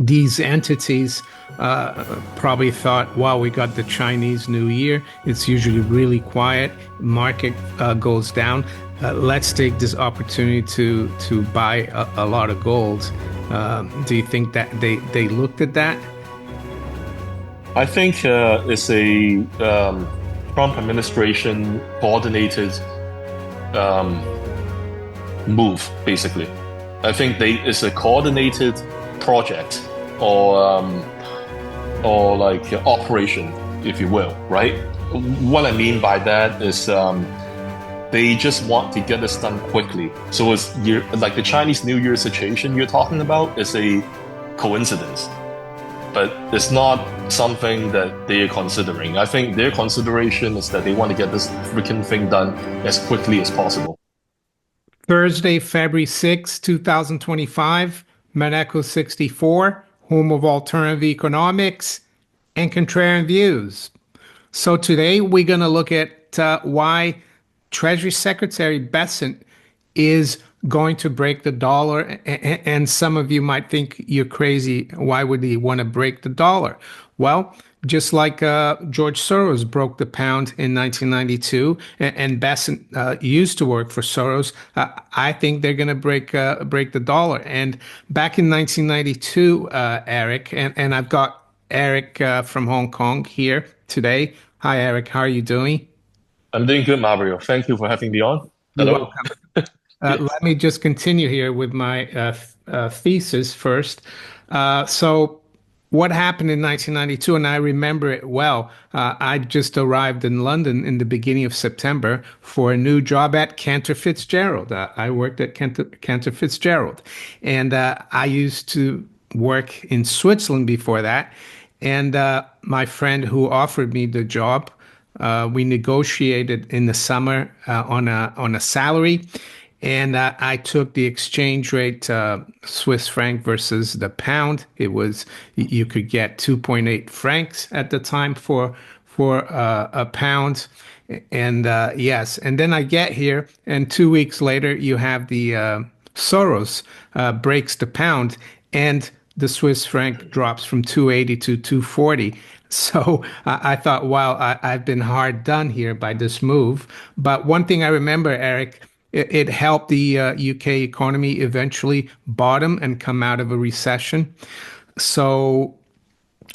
these entities probably thought, wow, we got the Chinese New Year. It's usually really quiet. Market goes down. Let's take this opportunity to buy a lot of gold. Do you think that they looked at that? I think it's a Trump administration coordinated um, move, basically. I think it's a coordinated project or like operation, if you will, right? What I mean by that is they just want to get this done quickly. So like the Chinese New Year situation you're talking about is a coincidence, but it's not something that they're considering. I think their consideration is that they want to get this freaking thing done as quickly as possible. Thursday, February 6, 2025, Medeco 64, home of alternative economics and contrarian views. So today we're going to look at why Treasury Secretary Bessent is going to break the dollar. And some of you might think you're crazy. Why would he want to break the dollar? Well, just like George Soros broke the pound in 1992, and Bessent used to work for Soros, I think they're going to break the dollar. And back in 1992, Eric, and I've got Eric from Hong Kong here today. Hi, Eric. How are you doing? I'm doing good, Mario. Thank you for having me on. You're Hello. welcome. Yes. Let me just continue here with my thesis first. So, what happened in 1992, and I remember it well. I just arrived in London in the beginning of September for a new job at Cantor Fitzgerald. I worked at Cantor Fitzgerald, and I used to work in Switzerland before that. And my friend who offered me the job, we negotiated in the summer on a salary, and I took the exchange rate Swiss franc versus the pound. It was you could get 2.8 francs at the time for a pound, and yes, and then I get here, and 2 weeks later you have the Soros breaks the pound, and the Swiss franc drops from 280 to 240. So I thought, wow, I've been hard done here by this move. But one thing I remember, Eric, it helped the UK economy eventually bottom and come out of a recession. So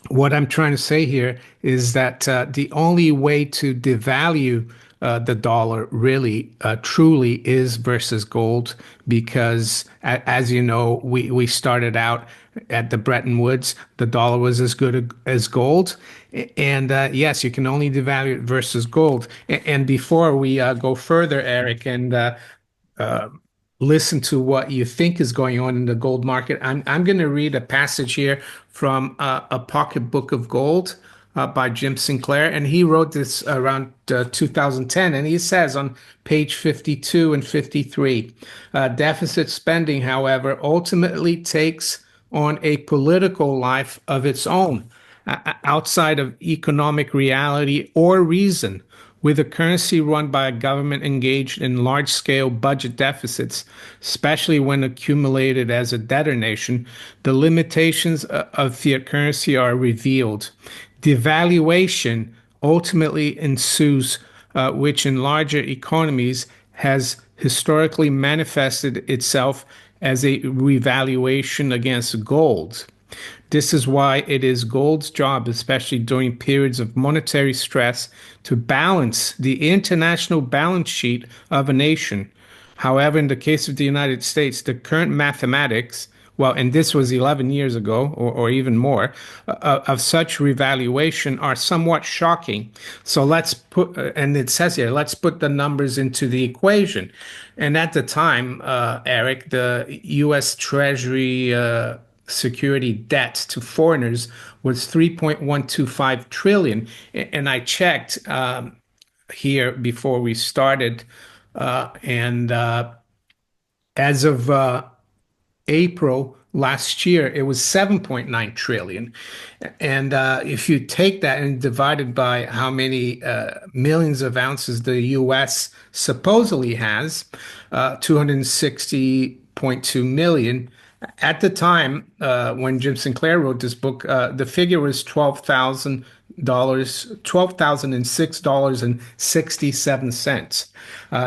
what I'm trying to say here is that the only way to devalue the dollar really truly is versus gold because as you know we started out at the Bretton Woods, the dollar was as good as gold, and yes, you can only devalue it versus gold. And before we go further, Eric, and listen to what you think is going on in the gold market. I'm going to read a passage here from A Pocketbook of Gold by Jim Sinclair, and he wrote this around 2010, and he says on page 52 and 53, deficit spending, however, ultimately takes on a political life of its own, outside of economic reality or reason. With a currency run by a government engaged in large-scale budget deficits, especially when accumulated as a debtor nation, the limitations of fiat currency are revealed. Devaluation ultimately ensues, which in larger economies has historically manifested itself as a revaluation against gold. This is why it is gold's job, especially during periods of monetary stress, to balance the international balance sheet of a nation. However, in the case of the United States, the current mathematics, well, and this was 11 years ago or even more, of such revaluation are somewhat shocking. So let's put, and it says here, let's put the numbers into the equation. And at the time, Eric, the U.S. Treasury security debt to foreigners was 3.125 trillion. And I checked here before we started, and as of April last year, it was 7.9 trillion. And if you take that and divide it by how many millions of ounces the US supposedly has, 260.2 million, At the time, when Jim Sinclair wrote this book, the figure was $12,000, $12,006.67.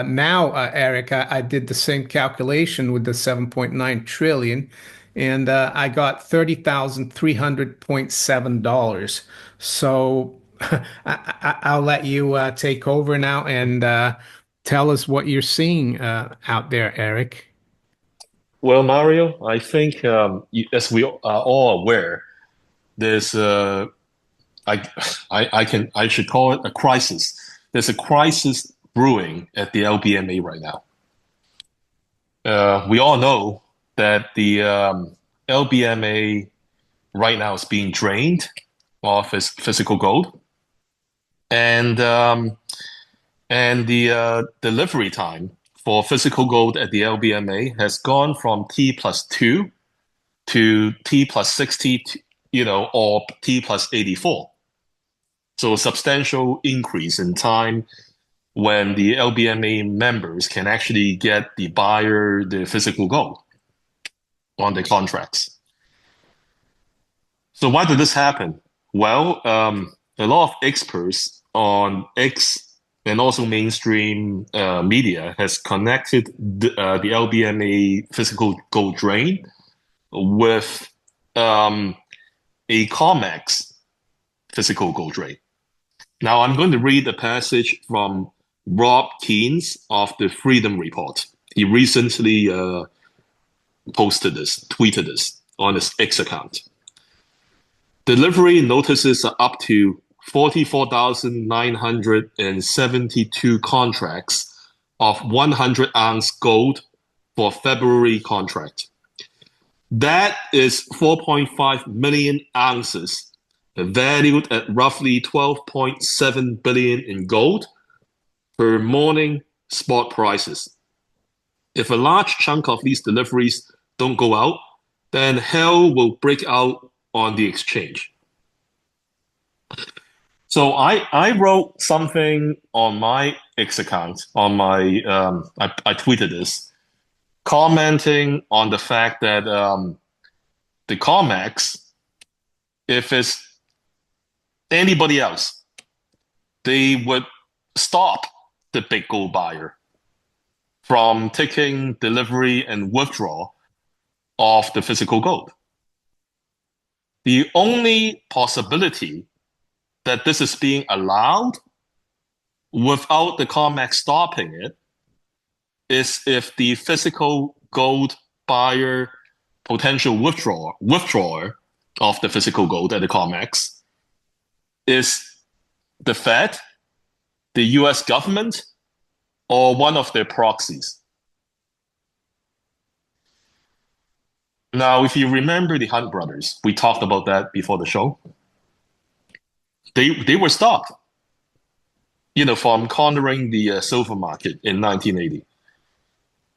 Now, Eric, I did the same calculation with the 7.9 trillion, and I got $30,300.7. So I'll let you take over now and tell us what you're seeing out there, Eric. Well, Mario, I think as we are all aware, there's I, I should call it a crisis. There's a crisis brewing at the LBMA right now. We all know that the LBMA right now is being drained of its physical gold, and the delivery time for physical gold at the LBMA has gone from T+2 to T+60, or T+84. So a substantial increase in time when the LBMA members can actually get the buyer the physical gold on the contracts. So why did this happen? Well, a lot of experts on X and also mainstream media has connected the LBMA physical gold drain with a COMEX physical gold drain. Now, I'm going to read a passage from Rob Keynes of the Freedom Report. He recently tweeted this on his X account. Delivery notices are up to 44,972 contracts of 100-ounce gold for February contract. That is 4.5 million ounces, valued at roughly 12.7 billion in gold per morning spot prices. If a large chunk of these deliveries don't go out, then hell will break out on the exchange. So I wrote something on my X account, on my I tweeted this, commenting on the fact that the COMEX, if it's anybody else, they would stop the big gold buyer from taking delivery and withdrawal of the physical gold. The only possibility that this is being allowed without the COMEX stopping it is if the physical gold buyer potential withdrawer of the physical gold at the COMEX is the Fed, the US government, or one of their proxies. Now, if you remember the Hunt brothers, we talked about that before the show. They were stopped, from cornering the silver market in 1980.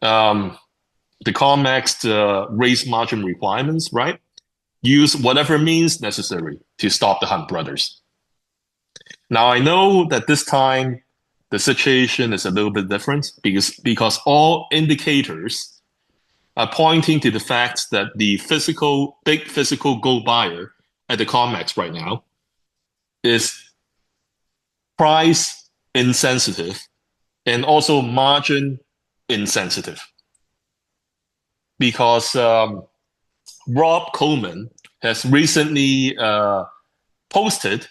The COMEX raised margin requirements, right? Use whatever means necessary to stop the Hunt brothers. Now, I know that this time the situation is a little bit different because all indicators are pointing to the fact that the big physical gold buyer at the COMEX right now is price insensitive and also margin insensitive. Because Rob Coleman has recently posted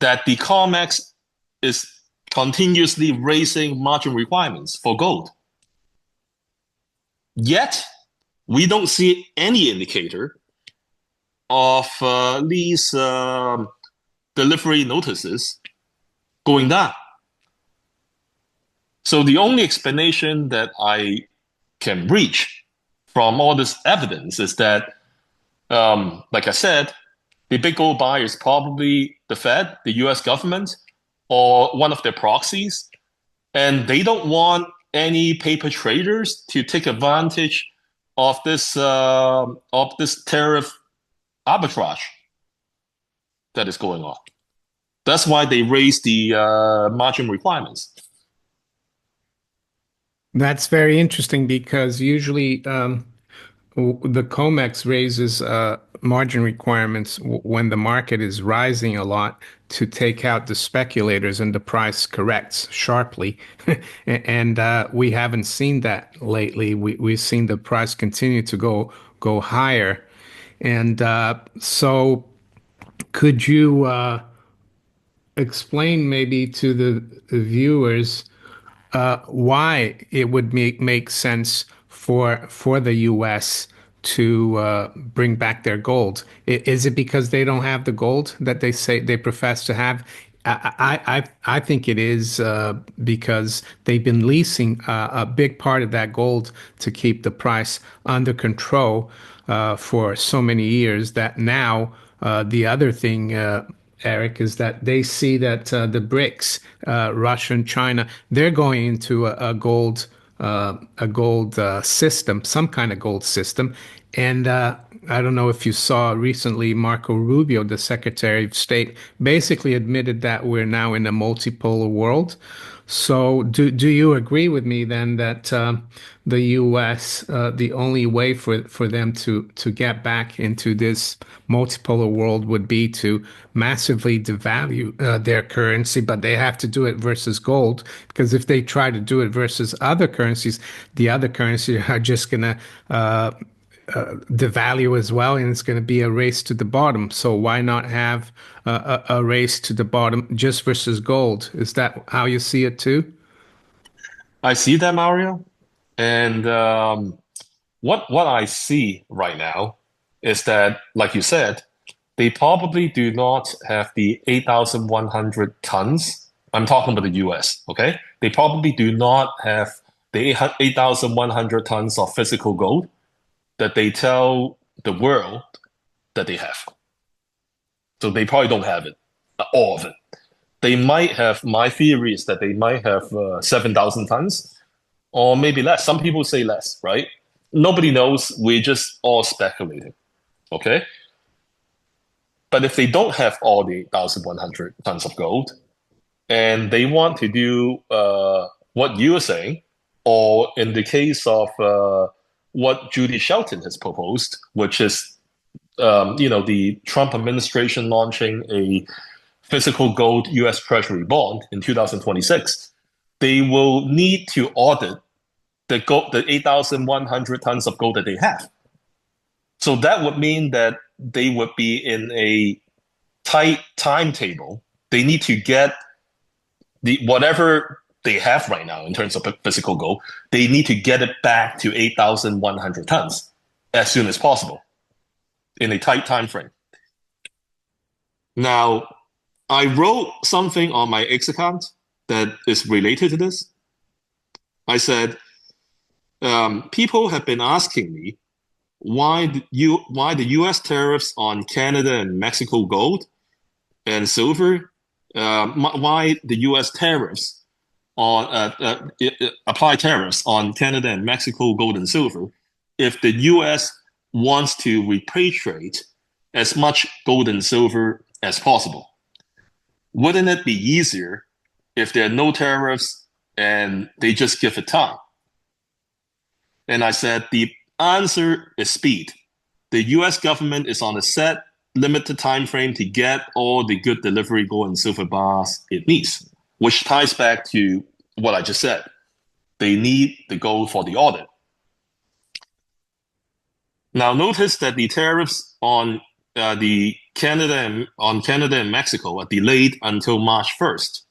that the COMEX is continuously raising margin requirements for gold. Yet, we don't see any indicator of these delivery notices going down. So the only explanation that I can reach from all this evidence is that, like I said, the big gold buyer is probably the Fed, the US government, or one of their proxies, and they don't want any paper traders to take advantage of this tariff arbitrage that is going on. That's why they raised the margin requirements. That's very interesting because usually The COMEX raises margin requirements when the market is rising a lot to take out the speculators and the price corrects sharply. And we haven't seen that lately. We've seen the price continue to go higher. And so could you explain maybe to the viewers why it would make sense for the U.S. to bring back their gold? Is it because they don't have the gold that they say they profess to have? I think it is because they've been leasing a big part of that gold to keep the price under control for so many years that now the other thing. Eric, is that they see that the BRICS, Russia and China, they're going into a gold system, some kind of gold system. And I don't know if you saw recently, Marco Rubio, the Secretary of State, basically admitted that we're now in a multipolar world. So, do you agree with me then that the U.S. The only way for them to get back into this multipolar world would be to massively devalue their currency, but they have to do it versus gold because if they try to do it versus other currencies, the other currencies are just gonna devalue as well, and it's going to be a race to the bottom. So why not have a race to the bottom just versus gold? Is that how you see it too? I see that, Mario. And what I see right now is that, like you said, they probably do not have the 8,100 tons. I'm talking about the US, okay? They probably do not have the 8,100 tons of physical gold that they tell the world that they have. So they probably don't have it, all of it. They might have, my theory is that they might have 7,000 tons or maybe less. Some people say less, right? Nobody knows. We're just all speculating, okay? But if they don't have all the 8,100 tons of gold and they want to do what you are saying, or in the case of what Judy Shelton has proposed, which is the Trump administration launching a physical gold US Treasury bond in 2026, they will need to audit the gold, the 8,100 tons of gold that they have. So that would mean that they would be in a tight timetable. They need to get the whatever they have right now in terms of physical gold, they need to get it back to 8,100 tons as soon as possible in a tight time frame. Now, I wrote something on my X account that is related to this. I said, people have been asking me why the U.S. tariffs on Canada and Mexico gold and silver, why the U.S. tariffs on apply tariffs on Canada and Mexico gold and silver if the U.S. wants to repatriate as much gold and silver as possible. Wouldn't it be easier if there are no tariffs and they just give it time? And I said, the answer is speed. The US government is on a set, limited time frame to get all the good delivery gold and silver bars it needs, which ties back to what I just said. They need the gold for the audit. Now, notice that the tariffs on Canada and Mexico are delayed until March 1st.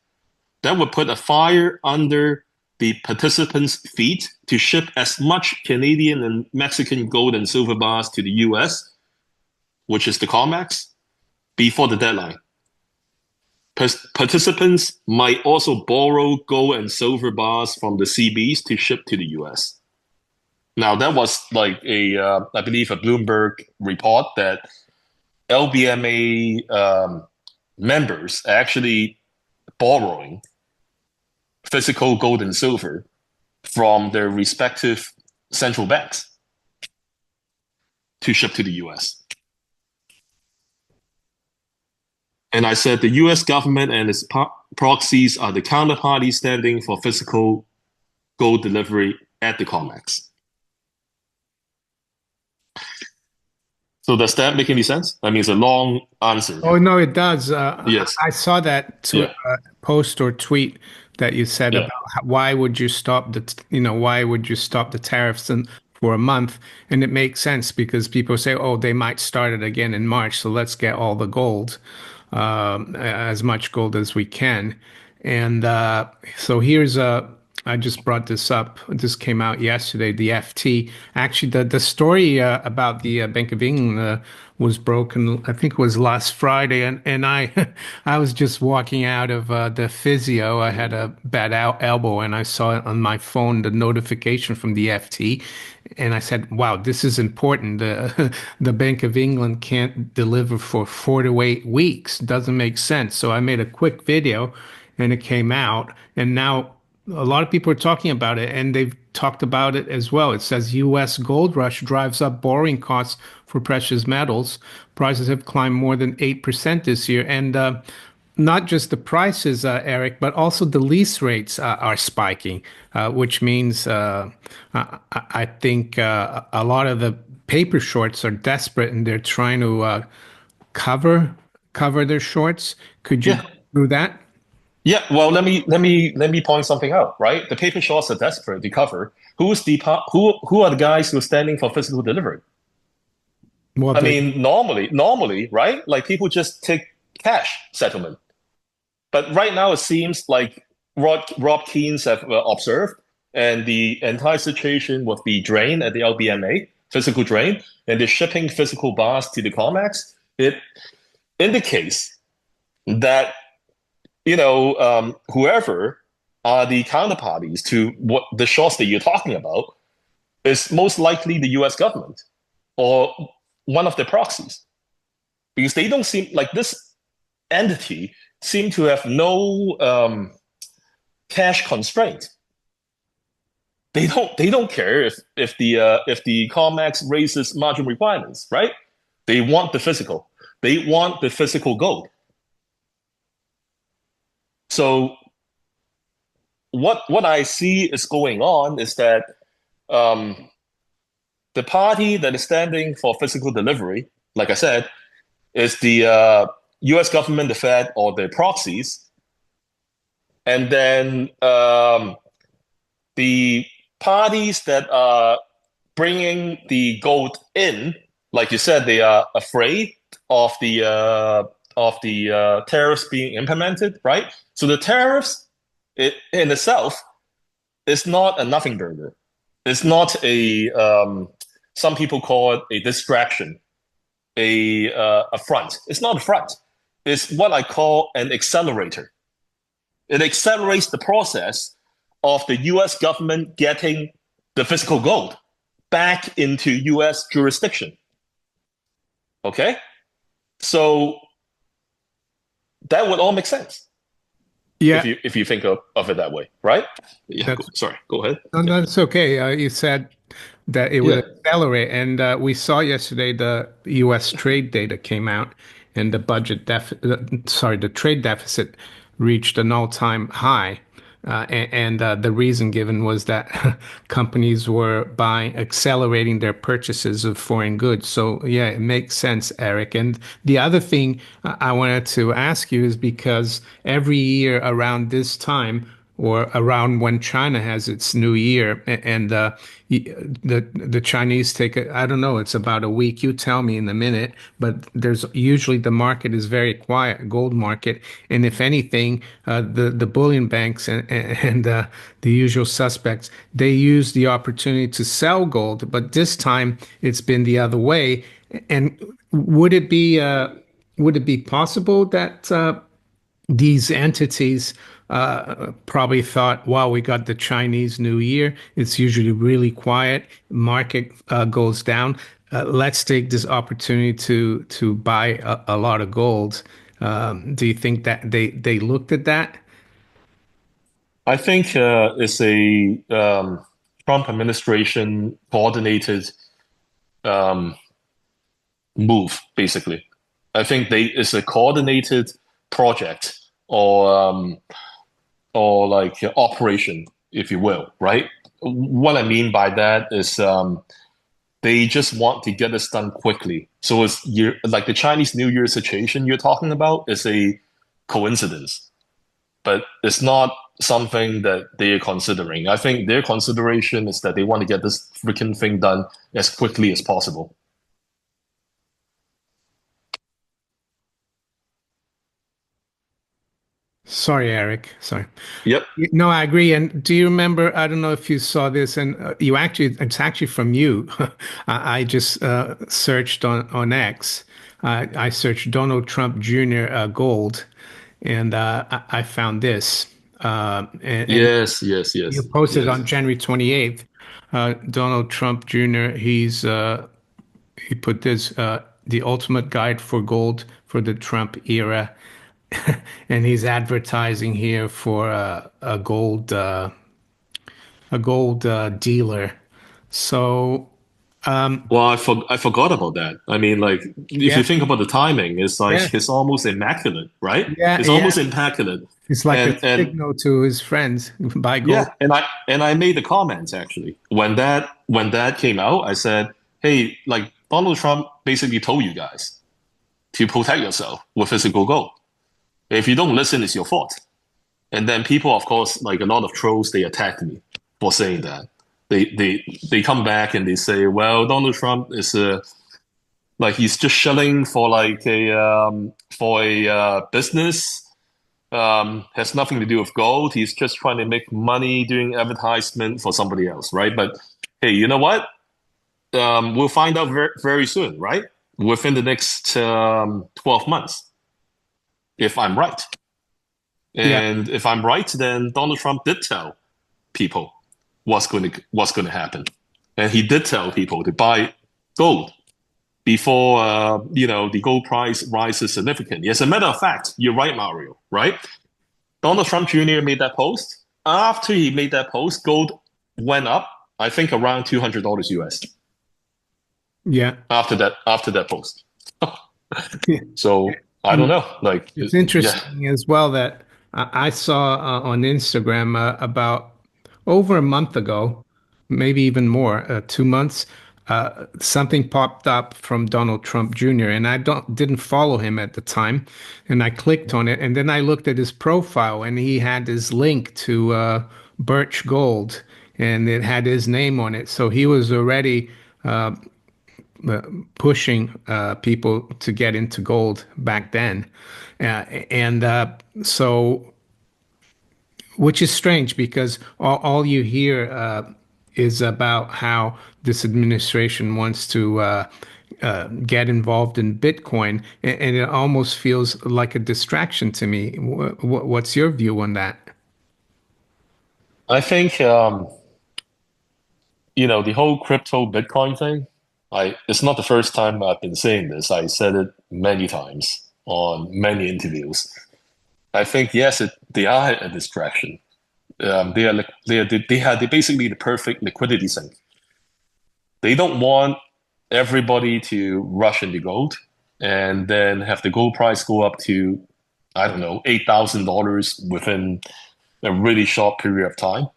That would put a fire under the participants' feet to ship as much Canadian and Mexican gold and silver bars to the US, which is the COMEX, before the deadline. Participants might also borrow gold and silver bars from the CBs to ship to the US. Now, that was like I believe, a Bloomberg report that LBMA members are actually borrowing physical gold and silver from their respective central banks to ship to the US. And I said the US government and its proxies are the counterparty standing for physical gold delivery at the COMEX. So does that make any sense? I mean, it's a long answer. Oh no, it does. Yes. I saw that Yeah. post or tweet that you said Yeah. about why would you stop why would you stop the tariffs for a month? And it makes sense because people say, oh, they might start it again in March, so let's get all the gold, as much gold as we can. And so here's a. I just brought this up. This came out yesterday. The FT, actually, the story about the Bank of England was broken. I think it was last Friday, and I I was just walking out of the physio. I had a bad elbow, and I saw on my phone the notification from the FT, and I said, "Wow, this is important. The Bank of England can't deliver for 4 to 8 weeks. Doesn't make sense." So I made a quick video, and it came out, and now a lot of people are talking about it, and they've talked about it as well. It says U.S. gold rush drives up borrowing costs for precious metals. Prices have climbed more than 8% this year. And not just the prices, Eric, but also the lease rates are spiking, which means I think a lot of the paper shorts are desperate and they're trying to cover cover their shorts. Could you go Yeah. through that? Yeah. Well, let me point something out, right? The paper shorts are desperate to cover. Who are the guys who are standing for physical delivery? Well, I mean, normally, right? Like people just take cash settlement. But right now, it seems like Rob Keynes have observed, and the entire situation with the drain at the LBMA, physical drain, and the shipping physical bars to the COMEX, it indicates that whoever are the counterparties to what the shorts that you're talking about is most likely the U.S. government or one of the proxies, because they don't seem like this entity seem to have no cash constraint. They don't care if the COMEX raises margin requirements, right? They want the physical. They want the physical gold. So what I see is going on is that um, the party that is standing for physical delivery, like I said, is the U.S. government, the Fed, or the proxies, and then the parties that are bringing the gold in, like you said, they are afraid of the tariffs being implemented, right? So the tariffs, in itself, is not a nothing burger. It's not a some people call it a distraction, a front. It's not a front. It's what I call an accelerator. It accelerates the process of the U.S. government getting the physical gold back into U.S. jurisdiction. Okay, so that would all make sense if Yeah, you think of it that way, right? Yeah. that's Sorry. Go ahead. no, Yeah. that's okay. You said that it would Yeah. accelerate, and we saw yesterday the U.S. trade data came out, and the trade deficit reached an all-time high. And the reason given was that companies were accelerating their purchases of foreign goods. So yeah, it makes sense, Eric. And the other thing I wanted to ask you is because every year around this time, or around when China has its new year, and the Chinese take I don't know, it's about a week. You tell me in a minute, but there's usually the market is very quiet, gold market, and if anything, the bullion banks and the usual suspects, they use the opportunity to sell gold, but this time it's been the other way. And would it be possible that these entities probably thought, wow, we got the Chinese New Year. It's usually really quiet. Market goes down. Let's take this opportunity to buy a lot of gold. Do you think that they looked at that? I think it's a Trump administration coordinated um, move, basically. I think it's a coordinated project or like operation, if you will, right? What I mean by that is they just want to get this done quickly. So it's year like the Chinese New Year situation you're talking about is a coincidence, but it's not something that they're considering. I think their consideration is that they want to get this freaking thing done as quickly as possible. Sorry, Eric. Sorry. Yep. No, I agree. And do you remember? I don't know if you saw this, and it's actually from you. I just searched on X. I searched Donald Trump Jr. Gold, and I found this. And Yes, yes, you yes, posted yes. on January 28th. Donald Trump Jr. He put this the ultimate guide for gold for the Trump era, and he's advertising here for a gold dealer. So Well, I forgot about that. I mean, like, if you yeah, think about the timing, it's yeah, like it's almost immaculate, right? yeah, It's yeah. almost immaculate. It's like a And signal to his friends buy gold. yeah, and I made the comments actually when that came out. I said, hey, like Donald Trump basically told you guys to protect yourself with physical gold. If you don't listen, it's your fault. And then people, of course, like a lot of trolls, they attacked me for saying that. They come back and they say, well, Donald Trump is like he's just shelling for a business. Has nothing to do with gold. He's just trying to make money doing advertisement for somebody else, right? But hey, you know what? We'll find out very soon, right? Within the next 12 months, if I'm right. Yeah, And if I'm right, then Donald Trump did tell people what's going to happen, and he did tell people to buy gold before the gold price rises significantly. As a matter of fact, you're right, Mario. Right? Donald Trump Jr. made that post. After he made that post, gold went up. I think around $200 US. yeah. After that post. Yeah. So I don't And know. Like, it's yeah, interesting as well that I saw on Instagram about over a month ago, maybe even more, 2 months, something popped up from Donald Trump Jr. and I didn't follow him at the time, and I clicked on it, and then I looked at his profile, and he had his link to Birch Gold, and it had his name on it, so he was already pushing people to get into gold back then. And so, which is strange because all you hear is about how this administration wants to get involved in Bitcoin, and it almost feels like a distraction to me. What's your view on that? I think the whole crypto Bitcoin thing. It's not the first time I've been saying this. I said it many times on many interviews. I think yes, they are a distraction. They basically the perfect liquidity sink. They don't want everybody to rush into gold and then have the gold price go up to I don't know $8,000 within a really short period of time.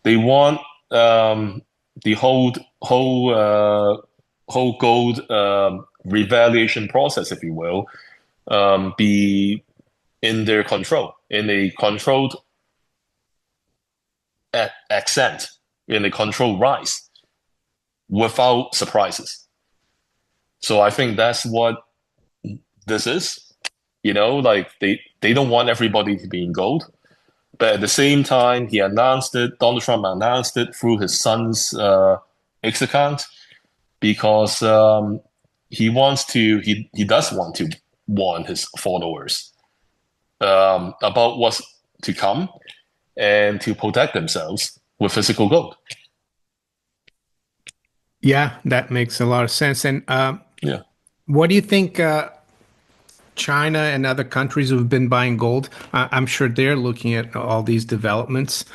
They want the whole gold revaluation process, if you will, be in their control, in a controlled accent, in a controlled rise, without surprises. So I think that's what this is. Like they don't want everybody to be in gold. But at the same time, Donald Trump announced it through his son's X account because he does want to warn his followers about what's to come and to protect themselves with physical gold. Yeah, that makes a lot of sense. And Yeah. what do you think? China and other countries who've been buying gold, I'm sure they're looking at all these developments.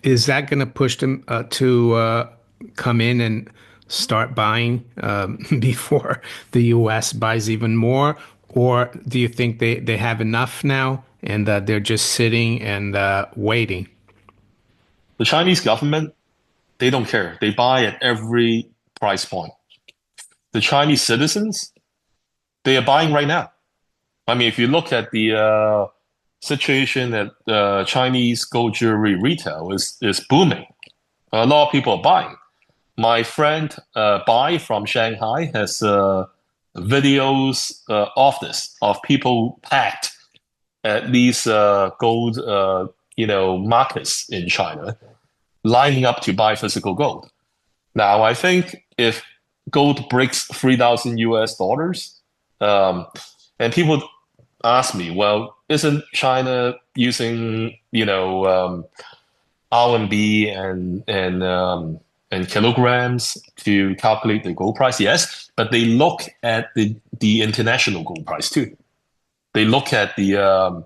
Is that going to push them to come in and start buying before the U.S. buys even more? Or do you think they have enough now and they're just sitting and waiting? The Chinese government, they don't care. They buy at every price point. the Chinese citizens, they are buying right now. I mean, if you look at the situation at Chinese gold jewelry retail is booming. A lot of people are buying. My friend Bai from Shanghai has videos of this, of people packed at these gold markets in China, lining up to buy physical gold. Now, I think if gold breaks 3,000 US dollars, and people ask me, well, isn't China using RMB and kilograms to calculate the gold price? Yes, but they look at the international gold price too. They look at the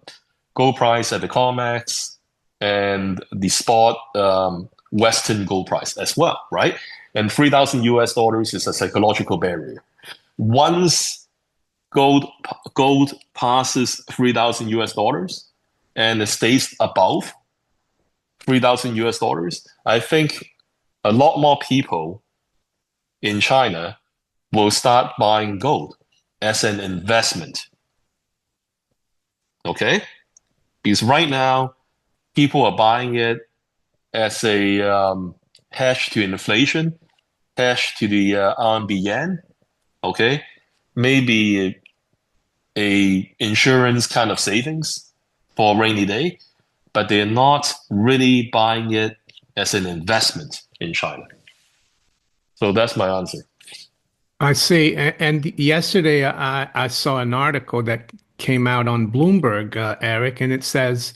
gold price at the COMEX and the spot Western gold price as well, right? And 3,000 US dollars is a psychological barrier. Once gold passes 3,000 US dollars and it stays above 3,000 US dollars, I think a lot more people in China will start buying gold as an investment. Okay? Because right now, people are buying it as a hedge to inflation, hedge to the RMB yen, okay? Maybe a insurance kind of savings for a rainy day, but they're not really buying it as an investment in China. So that's my answer. I see. And yesterday I saw an article that came out on Bloomberg, Eric, and it says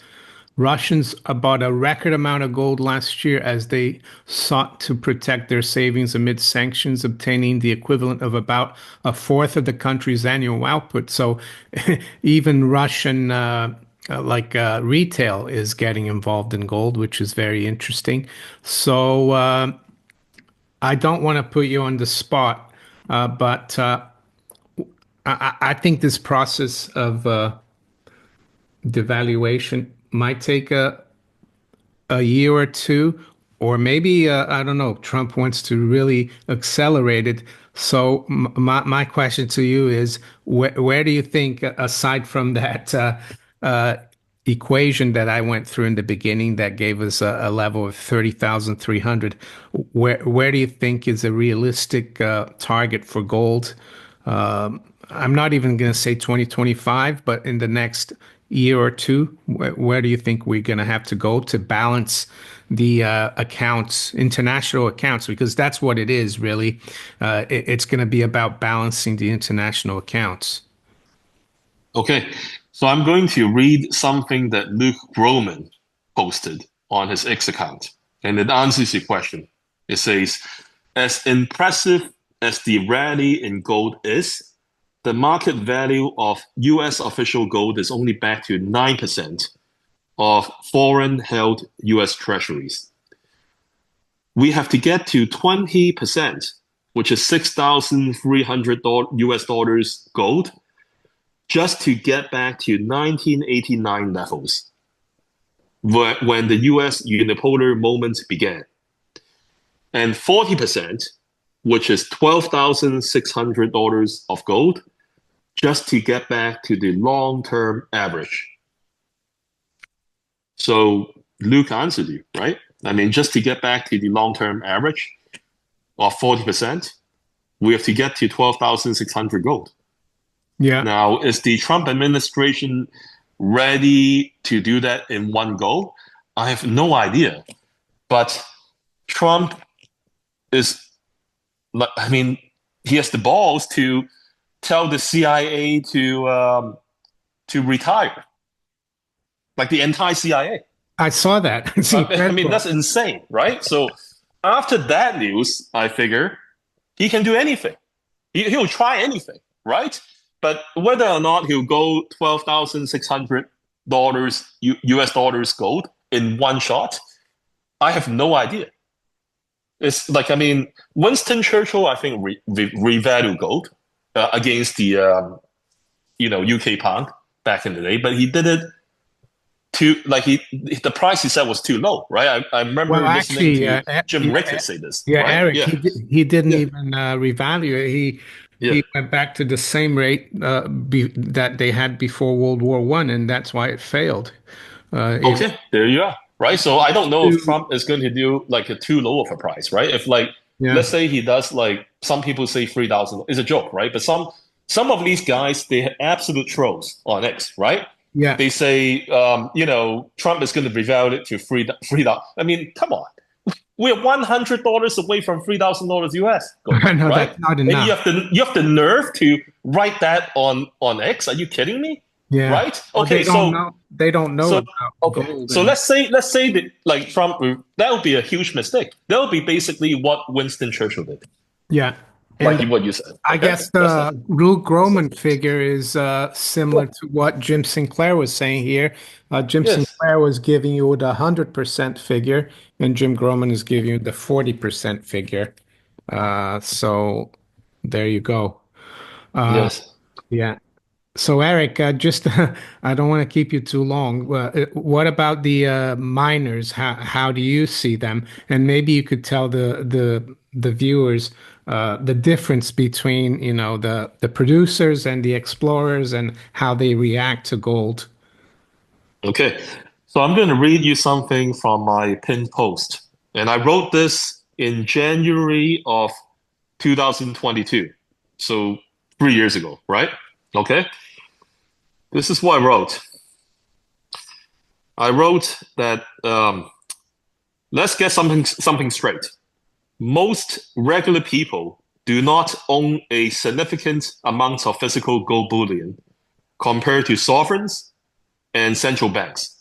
Russians bought a record amount of gold last year as they sought to protect their savings amid sanctions, obtaining the equivalent of about a fourth of the country's annual output. So even Russian retail is getting involved in gold, which is very interesting. So I don't want to put you on the spot, but I think this process of devaluation might take a year or two, or maybe I don't know. Trump wants to really accelerate it. So my question to you is, where do you think, aside from that equation that I went through in the beginning that gave us a level of 30,300, where do you think is a realistic target for gold? I'm not even going to say 2025, but in the next year or two, where do you think we're going to have to go to balance the accounts, international accounts? Because that's what it is, really. It's going to be about balancing the international accounts. Okay, so I'm going to read something that Luke Groman posted on his X account, and it answers your question. It says, as impressive as the rally in gold is, the market value of US official gold is only back to 9% of foreign-held US treasuries. We have to get to 20%, which is 6,300 US dollars gold, just to get back to 1989 levels, when the US unipolar moment began. And 40%, which is $12,600 of gold, just to get back to the long-term average. So Luke answered you, right? I mean, just to get back to the long-term average of 40%, we have to get to 12,600 gold. Yeah. Now, is the Trump administration ready to do that in one go? I have no idea. But Trump is, I mean, he has the balls to tell the CIA to retire, like the entire CIA. I saw that. It's I incredible. mean, that's insane, right? So after that news, I figure he can do anything. He'll try anything, right? But whether or not he'll go $12,600 US dollars gold in one shot, I have no idea. It's like, I mean, Winston Churchill, I think, revalued gold against the UK pound back in the day, but he did it too like the price he said was too low, right? I remember Well, listening actually, to Jim Ricketts say this, yeah, right? Eric, Yeah, he didn't yeah, even revalue it. yeah. He went back to the same rate that they had before World War One, and that's why it failed. If Okay, there you are. Right. So I don't know if to Trump is going to do like a too low of a price, right? If like yeah let's say he does like some people say 3,000 is a joke, right? But some of these guys they have absolute trolls on X, right? yeah They say Trump is going to revalue it to 3,000. I mean, come on. We're $100 away from $3,000 US gold, I know right? that's not And enough. you have the nerve to write that on X. Are you kidding me? Yeah. Right? Well, Okay, so they don't know so about okay, gold so and let's say that like Trump that would be a huge mistake. That would be basically what Winston Churchill did, yeah. like And what you said. I Okay, guess that's it. the Luke That's it. Groman figure is Yeah. similar to what Jim Sinclair was saying here. Jim Yes. Sinclair was giving you the 100% figure, and Jim Groman is giving you the 40% figure. So there you go. Yes. Yeah. So Eric, just I don't want to keep you too long. What about the miners? How do you see them? And maybe you could tell the viewers the difference between, the producers and the explorers and how they react to gold. Okay. So I'm going to read you something from my pinned post, and I wrote this in January of 2022. So 3 years ago, right? Okay. This is what I wrote. I wrote that let's get something straight. Most regular people do not own a significant amount of physical gold bullion compared to sovereigns and central banks.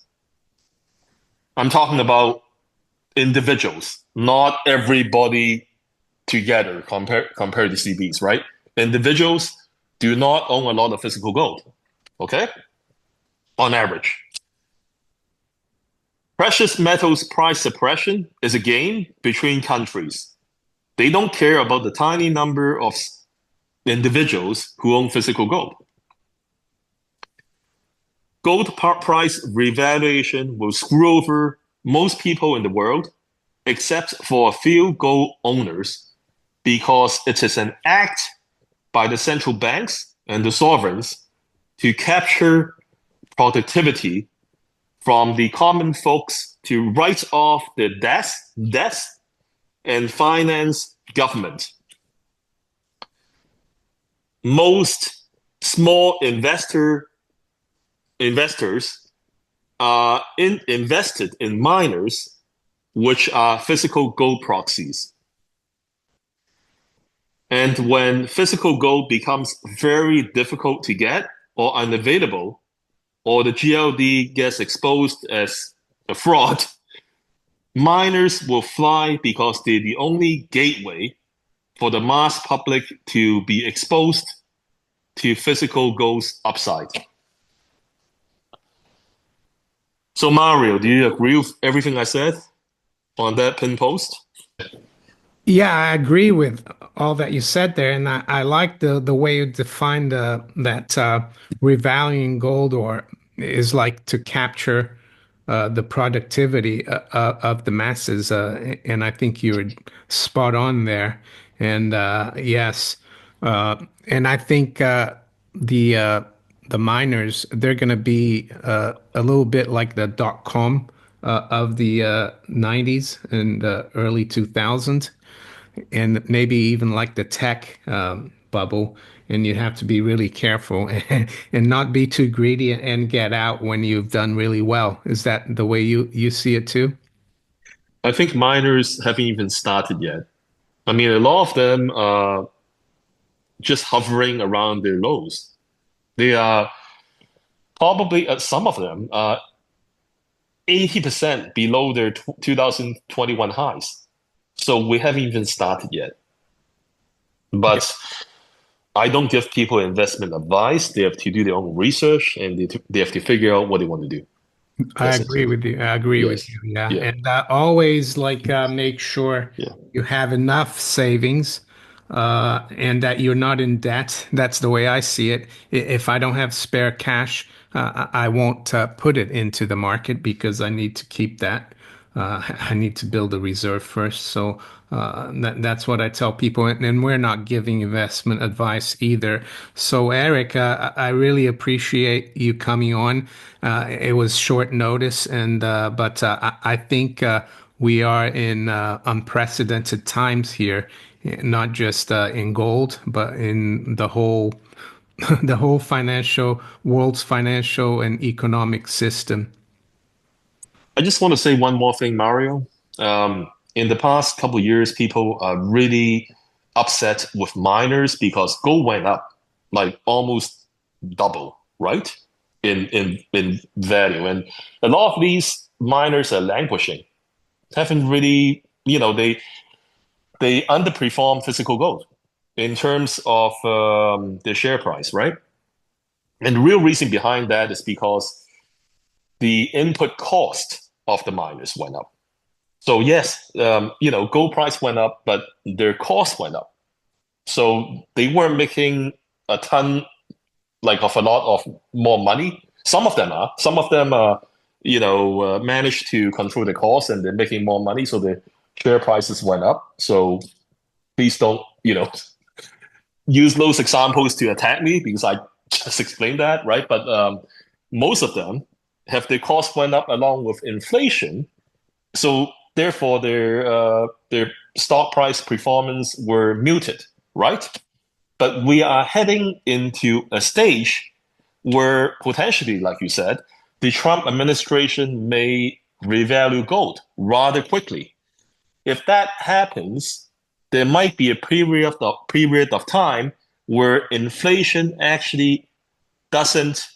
I'm talking about individuals, not everybody together compared to CBs, right? Individuals do not own a lot of physical gold, okay? On average. Precious metals price suppression is a game between countries. They don't care about the tiny number of individuals who own physical gold. Gold price revaluation will screw over most people in the world, except for a few gold owners, because it is an act by the central banks and the sovereigns to capture productivity from the common folks to write off their debts and finance government. Most small investors are invested in miners, which are physical gold proxies. And when physical gold becomes very difficult to get or unavailable, or the GLD gets exposed as a fraud, miners will fly because they're the only gateway for the mass public to be exposed to physical gold's upside. So, Mario, do you agree with everything I said on that pin post? Yeah, I agree with all that you said there, and I like the way you defined that revaluing gold or is like to capture the productivity of the masses, and I think you were spot on there. And yes, and I think the miners they're going to be a little bit like the .com of the 90s and early 2000s and maybe even like the tech bubble. And you have to be really careful and not be too greedy and get out when you've done really well. Is that the way you see it too? I think miners haven't even started yet. I mean, a lot of them are just hovering around their lows. They are probably, some of them, 80% below their 2021 highs. So we haven't even started yet. Yeah, But I don't give people investment advice. They have to do their own research and they have to figure out what they want to do. I That's it. agree with you. I agree with Yes. you. Yeah. Yeah. And always like make sure Yeah. you have enough savings and that you're not in debt. That's the way I see it. If I don't have spare cash, I won't put it into the market because I need to keep that. I need to build a reserve first. So that's what I tell people. And we're not giving investment advice either. So, Eric, I really appreciate you coming on. It was short notice, and but I think we are in unprecedented times here, not just in gold, but in the whole the whole financial world's financial and economic system. I just want to say one more thing, Mario. In the past couple of years, people are really upset with miners because gold went up like almost double, right? In value. And a lot of these miners are languishing, haven't really, they underperform physical gold in terms of their share price, right? And the real reason behind that is because the input cost of the miners went up. So yes, gold price went up, but their cost went up. So they weren't making a ton, like of a lot of more money. Some of them are. Some of them managed to control the cost and they're making more money. So the share prices went up. So please don't, use those examples to attack me because I just explained that, right? But most of them have their costs went up along with inflation, so therefore their stock price performance were muted, right? But we are heading into a stage where potentially, like you said, the Trump administration may revalue gold rather quickly. If that happens, there might be a period of time where inflation actually doesn't,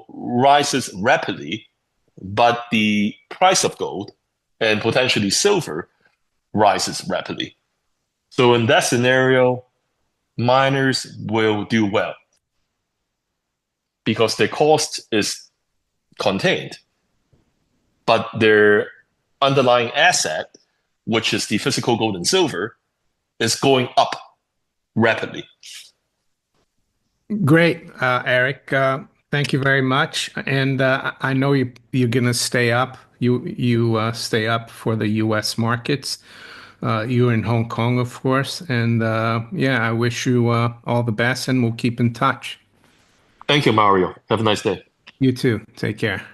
rises rapidly, but the price of gold and potentially silver rises rapidly. So in that scenario, miners will do well because their cost is contained, but their underlying asset, which is the physical gold and silver, is going up rapidly. Great, Eric. Thank you very much. And I know you're gonna stay up. You stay up for the U.S. markets. You're in Hong Kong, of course. And yeah, I wish you all the best, and we'll keep in touch. Thank you, Mario. Have a nice day. You too. Take care.